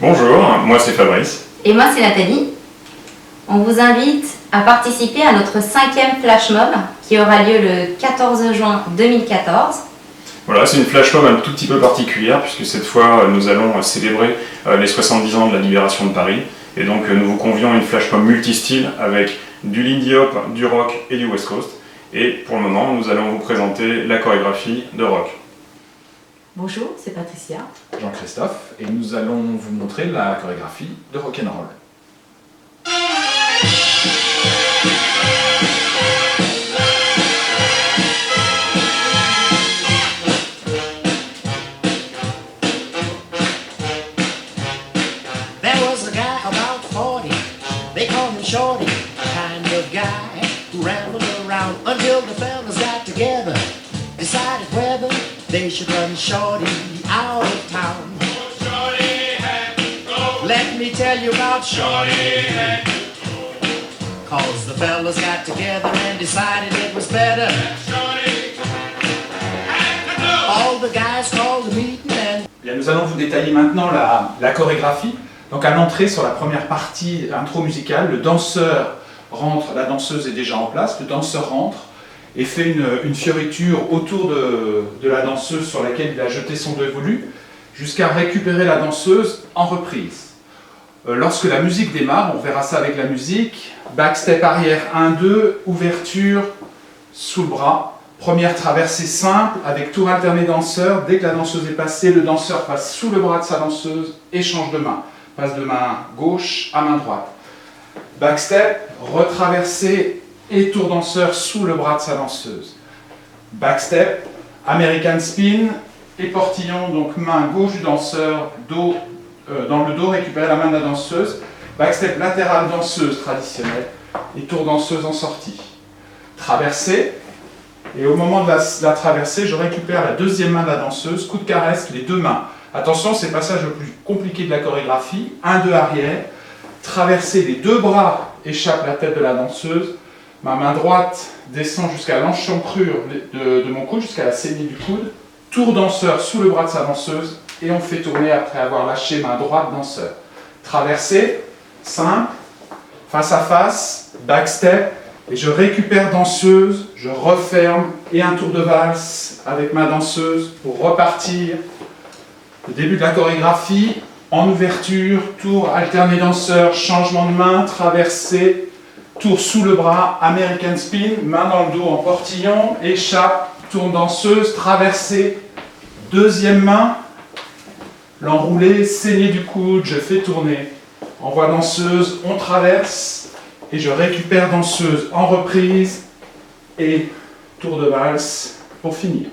Bonjour, moi c'est Fabrice. Et moi c'est Nathalie. On vous invite à participer à notre 5e flash mob qui aura lieu le 14 juin 2014. Voilà, c'est une flash mob un tout petit peu particulière puisque cette fois nous allons célébrer les 70 ans de la libération de Paris. Et donc nous vous convions à une flash mob multistyle avec du Lindy Hop, du rock et du West Coast. Et pour le moment, nous allons vous présenter la chorégraphie de rock. Bonjour, c'est Patricia. Jean-Christophe, et nous allons vous montrer la chorégraphie de rock'n'roll. There was a guy about 40, they called him Shorty, kind of guy who rambled around until the fellas got together, decided whether they should run Shorty out of town. Shorty had to go. Let me tell you about Shorty had to go. Cause the fellas got together and decided it was better. Shorty had to go. All the guys called the meeting and... Bien, nous allons vous détailler maintenant la chorégraphie. Donc à l'entrée, sur la première partie intro musicale, le danseur rentre, la danseuse est déjà en place, le danseur rentre et fait une fioriture autour de la danseuse sur laquelle il a jeté son dévolu, jusqu'à récupérer la danseuse en reprise. Lorsque la musique démarre, on verra ça avec la musique, backstep arrière 1-2, ouverture sous le bras, première traversée simple avec tour alterné danseur. Dès que la danseuse est passée, le danseur passe sous le bras de sa danseuse et change de main. Passe de main gauche à main droite. Backstep, retraversée et tour danseur sous le bras de sa danseuse. Backstep, American spin et portillon, donc main gauche du danseur, dos, dans le dos, récupérer la main de la danseuse. Backstep latéral danseuse traditionnelle et tour danseuse en sortie. Traversée, et au moment de la traversée, je récupère la deuxième main de la danseuse, coup de caresse, les deux mains. Attention, c'est le passage le plus compliqué de la chorégraphie. 1-2 arrière, traverser les deux bras, échappe la tête de la danseuse. Ma main droite descend jusqu'à l'enchancrure de mon coude, jusqu'à la saignée du coude. Tour danseur sous le bras de sa danseuse et on fait tourner après avoir lâché main droite danseur. Traversée, simple, face à face, backstep, et je récupère danseuse, je referme et un tour de valse avec ma danseuse pour repartir. Le début de la chorégraphie, en ouverture, tour alterné danseur, changement de main, traversée, tour sous le bras, American spin, main dans le dos en portillon, échappe, tourne danseuse, traversée, deuxième main, l'enroulé, saignée du coude, je fais tourner, envoi danseuse, on traverse, et je récupère danseuse en reprise, et tour de valse pour finir.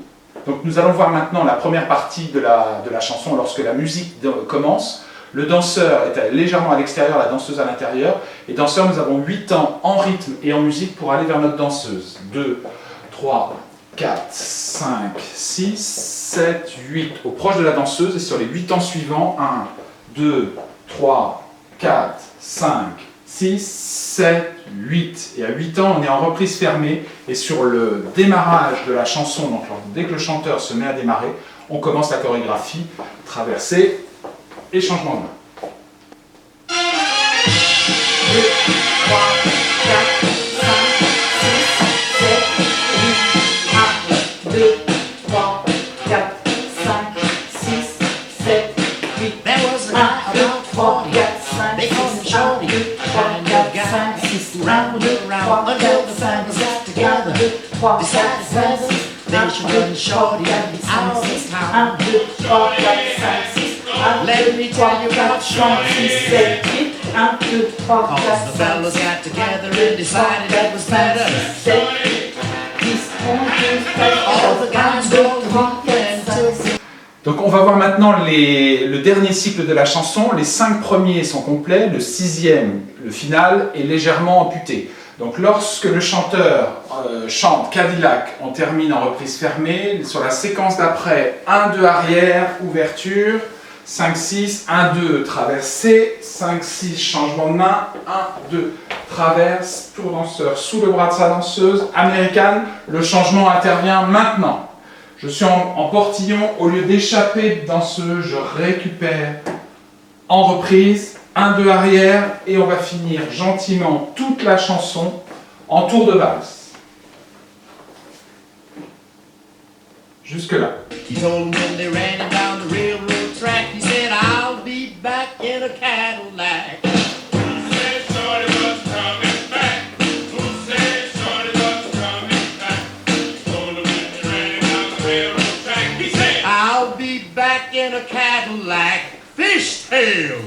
Donc nous allons voir maintenant la première partie de la chanson lorsque la musique commence. Le danseur est légèrement à l'extérieur, la danseuse à l'intérieur. Et danseur, nous avons 8 temps en rythme et en musique pour aller vers notre danseuse. 2, 3, 4, 5, 6, 7, 8. Au proche de la danseuse et sur les 8 temps suivants. 1, 2, 3, 4, 5, 6, 7, 8. Et à 8 ans, on est en reprise fermée. Et sur le démarrage de la chanson, donc dès que le chanteur se met à démarrer, on commence la chorégraphie, traversée et changement de main. 2, 3, 4, 5, 6, 7, 8. 1, 2, 3, 4, 5, 6, 7, 8. There was a 1, guy 2, about 3, 40, 4, 5, they called him 6, 1, Shorty, 2, 3, kind 4, of guy 5, 6, who 1, rambled 2, 3, around 4, until 5, the fellas 6, got 1, together, 2, 3, 4, decided 5, whether 6, they 1, should 2, run 3, Shorty 4, out 5, of 6, town. 1, 2, 3, 4, 5, 6, 1, Let 2, me 3, tell you 4, about 5, 6, 7, 8. 1, 2, 3, 4, 5, Cause the fellas got together and decided it was better. 7, 10, 11, 12, 13, All the guys 1, 2, called 3, the meeting 4, 5, 6. Donc on va voir maintenant le dernier cycle de la chanson. Les 5 premiers sont complets, le 6e, le final, est légèrement amputé. Donc lorsque le chanteur chante Cadillac, on termine en reprise fermée. Sur la séquence d'après, 1-2 arrière, ouverture, 5-6, 1-2 traversée, 5-6 changement de main, 1-2 traverse, tour danseur sous le bras de sa danseuse, américaine, le changement intervient maintenant. Je suis en portillon, au lieu d'échapper danseuse, je récupère En reprise, 1-2 arrière, et on va finir gentiment toute la chanson en tour de valse. Jusque-là. He told them when they ran him down the railroad track, he said, I'll be back in a Cadillac. Who said Shorty was coming back? Who said Shorty was coming back? Told him when they ran him down the railroad track, he said, I'll be back in a Cadillac, fishtail.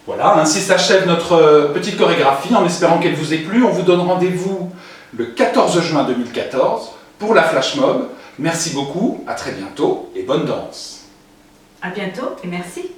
Voilà, ainsi s'achève notre petite chorégraphie, en espérant qu'elle vous ait plu. On vous donne rendez-vous le 14 juin 2014 pour la Flash Mob. Merci beaucoup, à très bientôt et bonne danse. À bientôt et merci.